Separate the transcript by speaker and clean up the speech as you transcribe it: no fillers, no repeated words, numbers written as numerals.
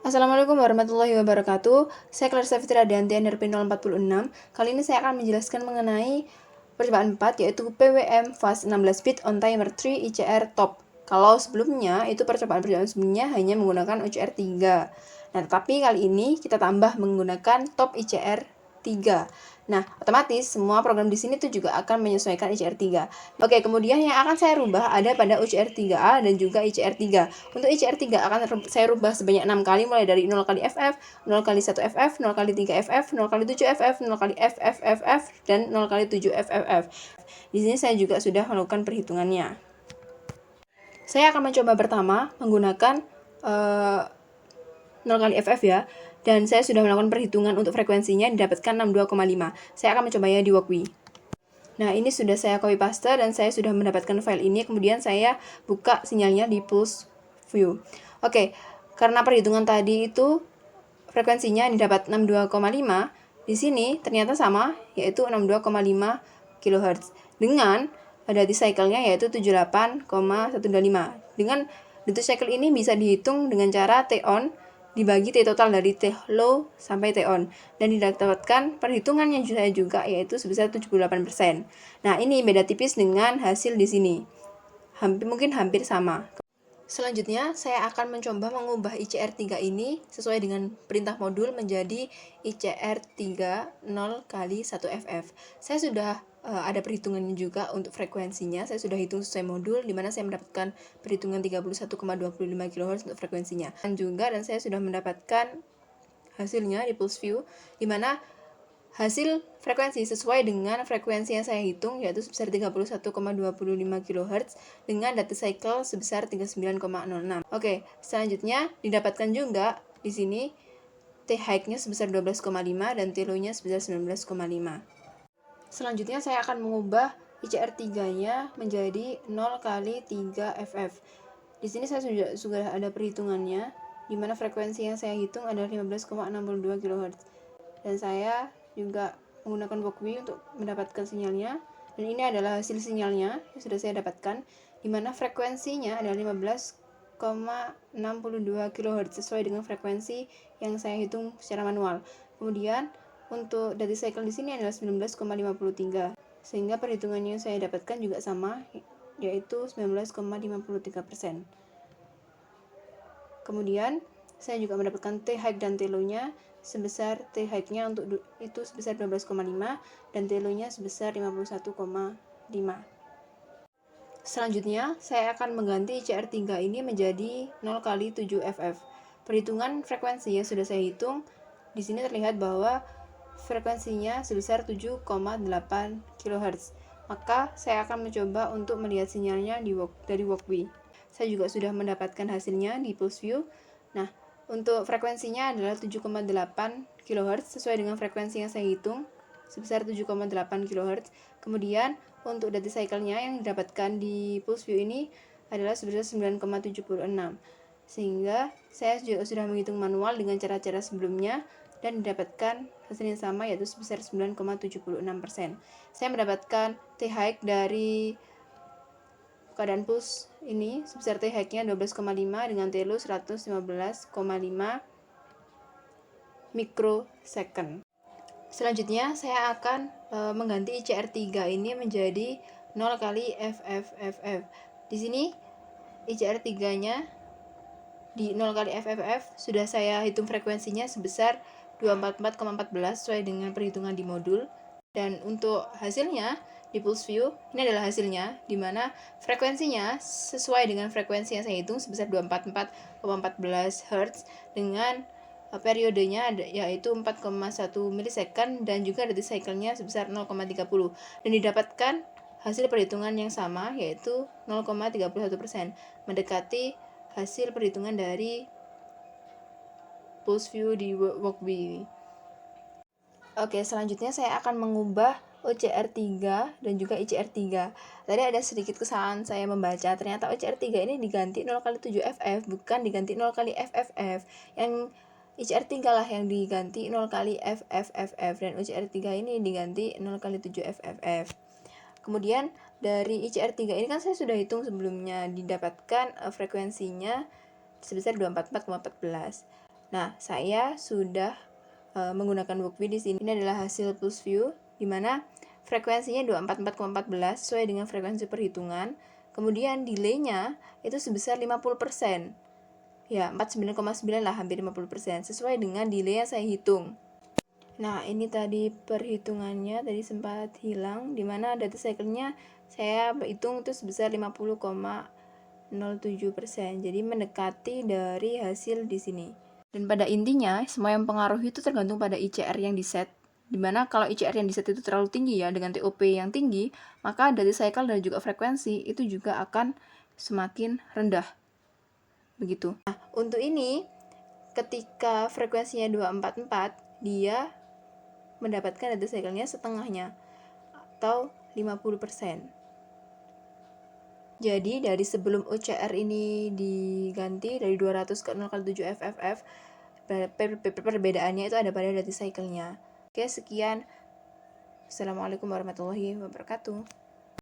Speaker 1: Assalamualaikum warahmatullahi wabarakatuh. Saya Clarissa Fitriadianti NRP 046. Kali ini saya akan menjelaskan mengenai percobaan 4, yaitu PWM Fast 16 bit on timer 3 ICR top. Kalau sebelumnya itu percobaan sebelumnya hanya menggunakan UCR 3. Nah, tetapi kali ini kita tambah menggunakan top ICR 3. Nah, otomatis semua program di sini tuh juga akan menyesuaikan ICR 3. Oke, kemudian yang akan saya rubah ada pada UCR 3A dan juga ICR 3. Untuk ICR 3 akan saya rubah sebanyak 6 kali, mulai dari 0 kali FF, 0 kali 1 FF, 0 kali 3 FF, 0 kali 7 FF, 0 kali FFFF, dan 0 kali 7 FFF. Di sini saya juga sudah melakukan perhitungannya. Saya akan mencoba pertama menggunakan 0 kali FF ya. Dan saya sudah melakukan perhitungan untuk frekuensinya didapatkan 62,5. Saya akan mencobanya di Walkme. Nah, ini sudah saya copy paste dan saya sudah mendapatkan file ini. Kemudian saya buka sinyalnya di Pulse View. Oke, karena perhitungan tadi itu frekuensinya didapat 62,5, di sini ternyata sama, yaitu 62,5 kHz. Dengan duty cycle-nya yaitu 78,125. Dengan duty cycle ini bisa dihitung dengan cara T on dibagi T total dari T low sampai T on, dan didapatkan perhitungannya saya juga yaitu sebesar 78%. Nah, ini beda tipis dengan hasil di sini. Mungkin hampir sama. Selanjutnya, saya akan mencoba mengubah ICR 3 ini sesuai dengan perintah modul menjadi ICR 3 0 kali 1 FF. Saya sudah ada perhitungannya juga untuk frekuensinya. Saya sudah hitung sesuai modul, di mana saya mendapatkan perhitungan 31,25 kHz untuk frekuensinya. Dan saya sudah mendapatkan hasilnya di Pulse View, di mana hasil frekuensi sesuai dengan frekuensi yang saya hitung, yaitu sebesar 31,25 kHz dengan data cycle sebesar 39,06. Oke, selanjutnya didapatkan juga di sini T high-nya sebesar 12,5 dan T low-nya sebesar 19,5. Selanjutnya saya akan mengubah ICR 3-nya menjadi 0 kali 3 FF. Di sini saya sudah ada perhitungannya, di mana frekuensi yang saya hitung adalah 15,62 kHz. Dan saya juga menggunakan Walkme untuk mendapatkan sinyalnya, dan ini adalah hasil sinyalnya yang sudah saya dapatkan, di mana frekuensinya adalah 15,62 kHz sesuai dengan frekuensi yang saya hitung secara manual. Kemudian untuk duty cycle di sini adalah 19,53, sehingga perhitungannya yang saya dapatkan juga sama, yaitu 19,53%. Kemudian saya juga mendapatkan T high dan T low-nya sebesar T high-nya untuk itu sebesar 12,5 dan T low-nya sebesar 51,5. Selanjutnya, saya akan mengganti ICR 3 ini menjadi 0 kali 7 FF. Perhitungan frekuensi yang sudah saya hitung, di sini terlihat bahwa frekuensinya sebesar 7,8 kHz. Maka saya akan mencoba untuk melihat sinyalnya dari Walkme. Saya juga sudah mendapatkan hasilnya di Pulse View. Nah, untuk frekuensinya adalah 7,8 kHz sesuai dengan frekuensi yang saya hitung sebesar 7,8 kHz. Kemudian untuk data cycle-nya yang didapatkan di Pulse View ini adalah sebesar 9,76. Sehingga saya juga sudah menghitung manual dengan cara-cara sebelumnya dan didapatkan hasil yang sama, yaitu sebesar 9,76%. Saya mendapatkan T high dari keadaan pulse ini sebesar T high-nya 12,5 dengan T low 115,5 mikrosecond. Selanjutnya saya akan mengganti ICR 3 ini menjadi 0 kali FFFF. Di sini ICR 3-nya di 0 kali FFF sudah saya hitung frekuensinya sebesar 244,14 sesuai dengan perhitungan di modul. Dan untuk hasilnya di Pulse View, ini adalah hasilnya, di mana frekuensinya sesuai dengan frekuensi yang saya hitung sebesar 244,14 Hz dengan periodenya yaitu 4,1 milisecond dan juga duty cycle-nya sebesar 0,30, dan didapatkan hasil perhitungan yang sama yaitu 0,31%, mendekati hasil perhitungan dari Pulse View di Walkme. Oke, selanjutnya saya akan mengubah OCR 3 dan juga ICR 3. Tadi ada sedikit kesalahan saya membaca, ternyata OCR 3 ini diganti 0 kali 7 FF, bukan diganti 0 kali FFF. Yang ICR 3 lah yang diganti 0 kali FFFF, dan OCR 3 ini diganti 0 kali 7 FFF. Kemudian dari ICR 3 ini kan saya sudah hitung sebelumnya, didapatkan frekuensinya sebesar 244,14. Nah, saya sudah menggunakan WalkView di sini. Ini adalah hasil pulse view di mana frekuensinya 244,14 sesuai dengan frekuensi perhitungan. Kemudian delay-nya itu sebesar 50%. Ya, 49,9 lah, hampir 50%, sesuai dengan delay yang saya hitung. Nah, ini tadi perhitungannya tadi sempat hilang, di mana data cycle-nya saya hitung itu sebesar 50,07%. Jadi mendekati dari hasil di sini. Dan pada intinya, semua yang mempengaruhi itu tergantung pada ICR yang diset. Dimana kalau ICR yang diset itu terlalu tinggi ya, dengan TOP yang tinggi, maka data cycle dan juga frekuensi itu juga akan semakin rendah. Begitu. Nah, untuk ini, ketika frekuensinya 244, dia mendapatkan data cycle-nya setengahnya, atau 50%. Jadi dari sebelum OCR ini diganti dari 200 ke 0,7 FFF, perbedaannya itu ada pada data cycle-nya. Oke, sekian. Assalamualaikum warahmatullahi wabarakatuh.